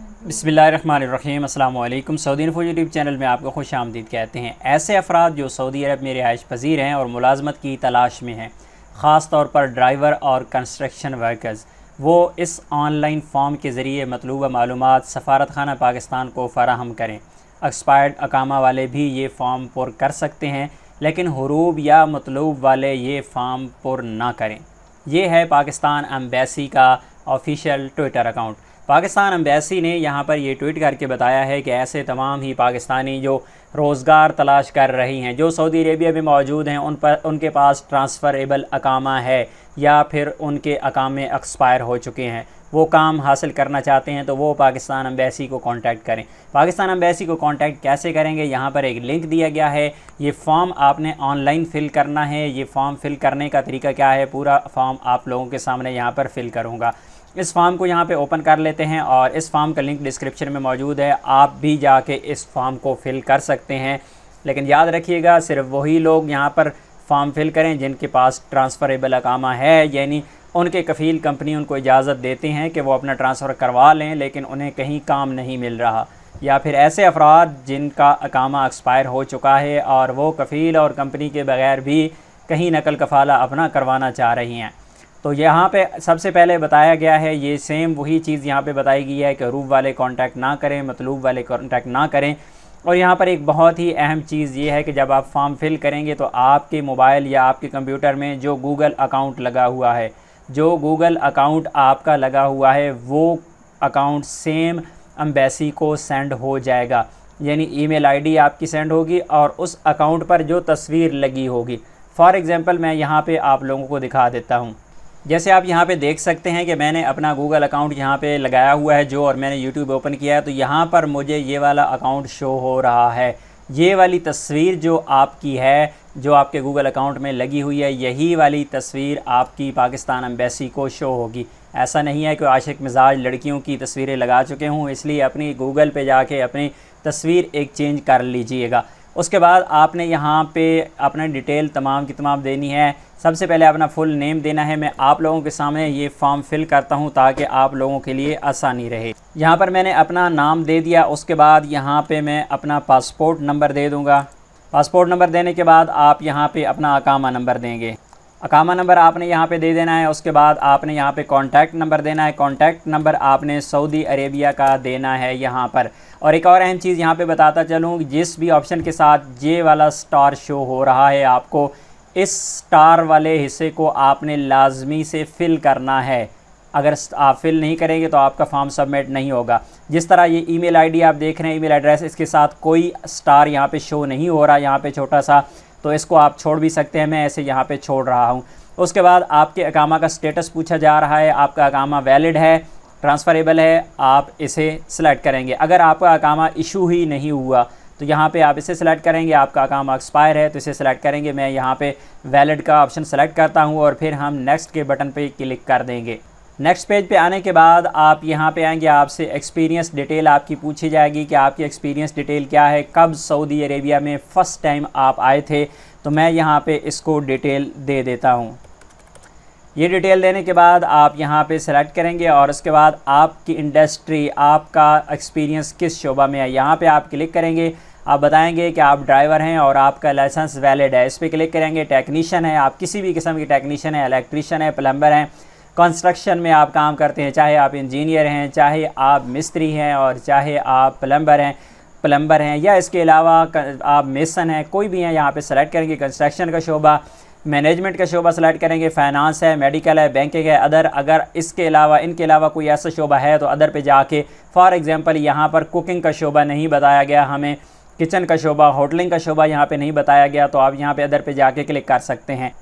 बिस्मिल्लाहिर्रहमानिर्रहीम अस्सलाम वालेकुम। सऊदी इन्फो यूट्यूब चैनल में आपको खुश आमदीद कहते हैं। ऐसे अफराद जो सऊदी अरब में रिहाइश पजीर हैं और मुलाजमत की तलाश में हैं, ख़ास तौर पर ड्राइवर और कंस्ट्रक्शन वर्कर्स, वो इस ऑनलाइन फॉर्म के ज़रिए मतलूबा मालूमात सफ़ारत खाना पाकिस्तान को फ़राहम करें। एक्सपायर्ड अकामा वाले भी ये फ़ॉर्म पुर कर सकते हैं, लेकिन हुरूब या मतलूब वाले ये फ़ॉर्म पुर ना करें। ये है पाकिस्तान एम्बेसी का official Twitter account. Pakistan embassy ने यहाँ पर ये ट्वीट करके बताया है कि ऐसे तमाम ही पाकिस्तानी जो रोज़गार तलाश कर रही हैं, जो सऊदी अरेबिया में मौजूद हैं, उनके पास ट्रांसफ़रेबल अकामा है या फिर उनके अकामे एक्सपायर हो चुके हैं, वो काम हासिल करना चाहते हैं, तो वो पाकिस्तान एम्बेसी को कांटेक्ट करें। पाकिस्तान एम्बेसी को कांटेक्ट कैसे करेंगे? यहाँ पर एक लिंक दिया गया है। ये फॉर्म आपने ऑनलाइन फ़िल करना है। ये फॉर्म फ़िल करने का तरीका क्या है, पूरा फॉर्म आप लोगों के सामने यहाँ पर फ़िल करूँगा। इस फॉर्म को यहाँ पे ओपन कर लेते हैं और इस फॉर्म का लिंक डिस्क्रिप्शन में मौजूद है। आप भी जाके इस फॉर्म को फ़िल कर सकते हैं, लेकिन याद रखिएगा सिर्फ वही लोग यहाँ पर फॉर्म फ़िल करें जिनके पास ट्रांसफ़रेबल अकामा है, यानी उनके कफ़ील कंपनी उनको इजाज़त देते हैं कि वो अपना ट्रांसफ़र करवा लें, लेकिन उन्हें कहीं काम नहीं मिल रहा, या फिर ऐसे अफराद जिनका अकामा एक्सपायर हो चुका है और वो कफ़ील और कंपनी के बग़ैर भी कहीं नकल कफ़ाला अपना करवाना चाह रही हैं। तो यहाँ पे सबसे पहले बताया गया है, ये सेम वही चीज़ यहाँ पे बताई गई है कि रूब वाले कांटेक्ट ना करें, मतलूब वाले कांटेक्ट ना करें। और यहाँ पर एक बहुत ही अहम चीज़ ये है कि जब आप फॉर्म फिल करेंगे तो आपके मोबाइल या आपके कंप्यूटर में जो गूगल अकाउंट लगा हुआ है, जो गूगल अकाउंट आपका लगा हुआ है, वो अकाउंट सेम एम्बेसी को सेंड हो जाएगा, यानी ईमेल आईडी आपकी सेंड होगी और उस अकाउंट पर जो तस्वीर लगी होगी। फॉर एग्ज़ाम्पल मैं यहाँ पे आप लोगों को दिखा देता हूँ। जैसे आप यहाँ पे देख सकते हैं कि मैंने अपना गूगल अकाउंट यहाँ पे लगाया हुआ है और मैंने यूट्यूब ओपन किया है, तो यहाँ पर मुझे ये वाला अकाउंट शो हो रहा है। ये वाली तस्वीर जो आपकी है, जो आपके गूगल अकाउंट में लगी हुई है, यही वाली तस्वीर आपकी पाकिस्तान एम्बेसी को शो होगी। ऐसा नहीं है कि आशिक मिजाज लड़कियों की तस्वीरें लगा चुके हूँ, इसलिए अपनी गूगल पे जाके अपनी तस्वीर एक चेंज कर लीजिएगा। उसके बाद आपने यहाँ पे अपना डिटेल तमाम की तमाम देनी है। सबसे पहले अपना फुल नेम देना है। मैं आप लोगों के सामने ये फॉर्म फिल करता हूँ ताकि आप लोगों के लिए आसानी रहे। यहाँ पर मैंने अपना नाम दे दिया। उसके बाद यहाँ पे मैं अपना पासपोर्ट नंबर दे दूँगा। पासपोर्ट नंबर देने के बाद आप यहाँ पे अपना अकामा नंबर देंगे। अकामा नंबर आपने यहाँ पे दे देना है। उसके बाद आपने यहाँ पे कॉन्टैक्ट नंबर देना है। कॉन्टैक्ट नंबर आपने सऊदी अरेबिया का देना है यहाँ पर। और एक और अहम चीज़ यहाँ पे बताता चलूँ, जिस भी ऑप्शन के साथ ये वाला स्टार शो हो रहा है, आपको इस स्टार वाले हिस्से को आपने लाजमी से फ़िल करना है। अगर आप फ़िल नहीं करेंगे तो आपका फॉर्म सबमिट नहीं होगा। जिस तरह ये ईमेल आईडी आप देख रहे हैं, ईमेल एड्रेस, इसके साथ कोई स्टार यहाँ पे शो नहीं हो रहा, यहाँ पे छोटा सा, तो इसको आप छोड़ भी सकते हैं। मैं ऐसे यहाँ पे छोड़ रहा हूँ। उसके बाद आपके अकामा का स्टेटस पूछा जा रहा है। आपका अकामा वैलिड है, ट्रांसफ़रेबल है, आप इसे सिलेक्ट करेंगे। अगर आपका अकामा इशू ही नहीं हुआ तो यहाँ पे आप इसे सिलेक्ट करेंगे। आपका अकामा एक्सपायर है तो इसे सिलेक्ट करेंगे। मैं यहाँ पे वैलिड का ऑप्शन सेलेक्ट करता हूँ और फिर हम नेक्स्ट के बटन पे क्लिक कर देंगे। नेक्स्ट पेज पे आने के बाद आप यहाँ पे आएंगे। आपसे एक्सपीरियंस डिटेल आपकी पूछी जाएगी कि आपकी एक्सपीरियंस डिटेल क्या है, कब सऊदी अरेबिया में फ़र्स्ट टाइम आप आए थे। तो मैं यहाँ पे इसको डिटेल दे देता हूँ। ये डिटेल देने के बाद आप यहाँ पे सेलेक्ट करेंगे और उसके बाद आपकी इंडस्ट्री, आपका एक्सपीरियंस किस शोबा में है, यहाँ पे आप क्लिक करेंगे। आप बताएंगे कि आप ड्राइवर हैं और आपका लाइसेंस वैलिड है, इस पर क्लिक करेंगे। टेक्नीशियन है, आप किसी भी किस्म की टेक्नीशियन है, इलेक्ट्रीशियन है, प्लम्बर हैं, कंस्ट्रक्शन में आप काम करते हैं, चाहे आप इंजीनियर हैं, चाहे आप मिस्त्री हैं और चाहे आप प्लम्बर हैं या इसके अलावा आप मेसन हैं, कोई भी हैं, यहाँ पे सेलेक्ट करेंगे। कंस्ट्रक्शन का शोबा, मैनेजमेंट का शोबा सेलेक्ट करेंगे, फाइनेंस है, मेडिकल है, बैंकिंग है, अदर। अगर इनके अलावा कोई ऐसा शोबा है तो अदर पे जाके, फॉर एग्जांपल यहाँ पर कुकिंग का शोबा नहीं बताया गया हमें, किचन का शोबा, होटलिंग का शोबा यहाँ पे नहीं बताया गया, तो आप यहाँ पे अदर पे जाके क्लिक कर सकते हैं।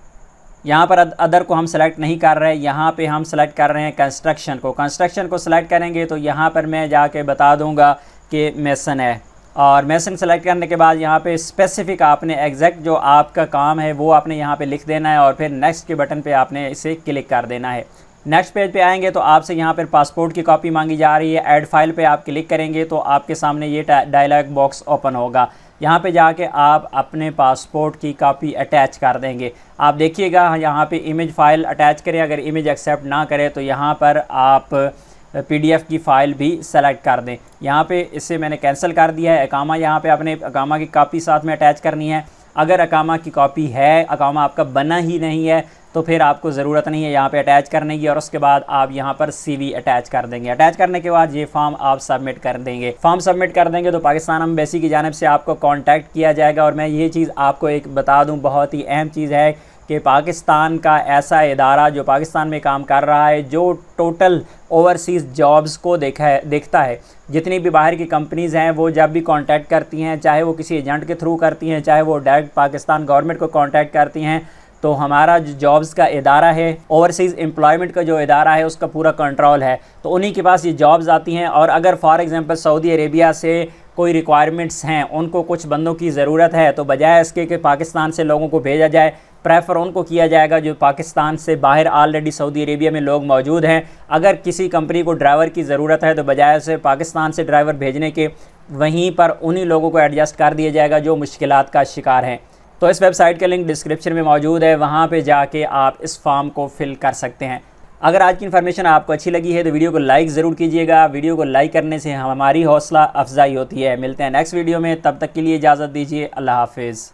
यहाँ पर अदर को हम सेलेक्ट नहीं कर रहे, यहाँ पे हम सेलेक्ट कर रहे हैं कंस्ट्रक्शन को। कंस्ट्रक्शन को सेलेक्ट करेंगे तो यहाँ पर मैं जाके बता दूँगा कि मेसन है, और मेसन सेलेक्ट करने के बाद यहाँ पे स्पेसिफिक आपने एग्जैक्ट जो आपका काम है वो आपने यहाँ पे लिख देना है और फिर नेक्स्ट के बटन पे आपने इसे क्लिक कर देना है। नेक्स्ट पेज पे आएंगे तो आपसे यहाँ पर पासपोर्ट की कॉपी मांगी जा रही है। ऐड फाइल पे आप क्लिक करेंगे तो आपके सामने ये डायलॉग बॉक्स ओपन होगा। यहाँ पे जाके आप अपने पासपोर्ट की कॉपी अटैच कर देंगे। आप देखिएगा यहाँ पे इमेज फ़ाइल अटैच करें, अगर इमेज एक्सेप्ट ना करे तो यहाँ पर आप PDF की फ़ाइल भी सेलेक्ट कर दें। यहाँ पे इसे मैंने कैंसिल कर दिया है। अकामा यहाँ पे आपने अकामा की कॉपी साथ में अटैच करनी है। अगर अकामा की कॉपी है, अकामा आपका बना ही नहीं है, तो फिर आपको ज़रूरत नहीं है यहाँ पे अटैच करने की, और उसके बाद आप यहाँ पर CV अटैच कर देंगे। अटैच करने के बाद ये फॉर्म आप सबमिट कर देंगे। फॉर्म सबमिट कर देंगे तो पाकिस्तान एम्बेसी की जानिब से आपको कांटेक्ट किया जाएगा। और मैं ये चीज़ आपको एक बता दूँ, बहुत ही अहम चीज़ है कि पाकिस्तान का ऐसा इदारा जो पाकिस्तान में काम कर रहा है, जो टोटल ओवरसीज़ जॉब्स को देखता है। जितनी भी बाहर की कंपनीज़ हैं वो जब भी कांटेक्ट करती हैं, चाहे वो किसी एजेंट के थ्रू करती हैं, चाहे वो डायरेक्ट पाकिस्तान गवर्नमेंट को कांटेक्ट करती हैं, तो हमारा जो जॉब्स का इदारा है, ओवरसीज़ एम्प्लॉयमेंट का जो इदारा है, उसका पूरा कंट्रोल है। तो उन्हीं के पास ये जॉब्स आती हैं। और अगर फॉर एग्ज़ाम्पल सऊदी अरेबिया से कोई रिक्वायरमेंट्स हैं, उनको कुछ बंदों की ज़रूरत है, तो बजाय इसके कि पाकिस्तान से लोगों को भेजा जाए, प्रेफर उनको किया जाएगा जो पाकिस्तान से बाहर ऑलरेडी सऊदी अरेबिया में लोग मौजूद हैं। अगर किसी कंपनी को ड्राइवर की ज़रूरत है, तो बजाय से पाकिस्तान से ड्राइवर भेजने के, वहीं पर उन्हीं लोगों को एडजस्ट कर दिया जाएगा जो मुश्किलात का शिकार हैं। तो इस वेबसाइट का लिंक डिस्क्रिप्शन में मौजूद है, वहाँ पे जाके आप इस फॉर्म को फिल कर सकते हैं। अगर आज की इन्फॉर्मेशन आपको अच्छी लगी है तो वीडियो को लाइक ज़रूर कीजिएगा। वीडियो को लाइक करने से हमारी हौसला अफजाई होती है। मिलते हैं नेक्स्ट वीडियो में, तब तक के लिए इजाज़त दीजिए। अल्लाह हाफिज़।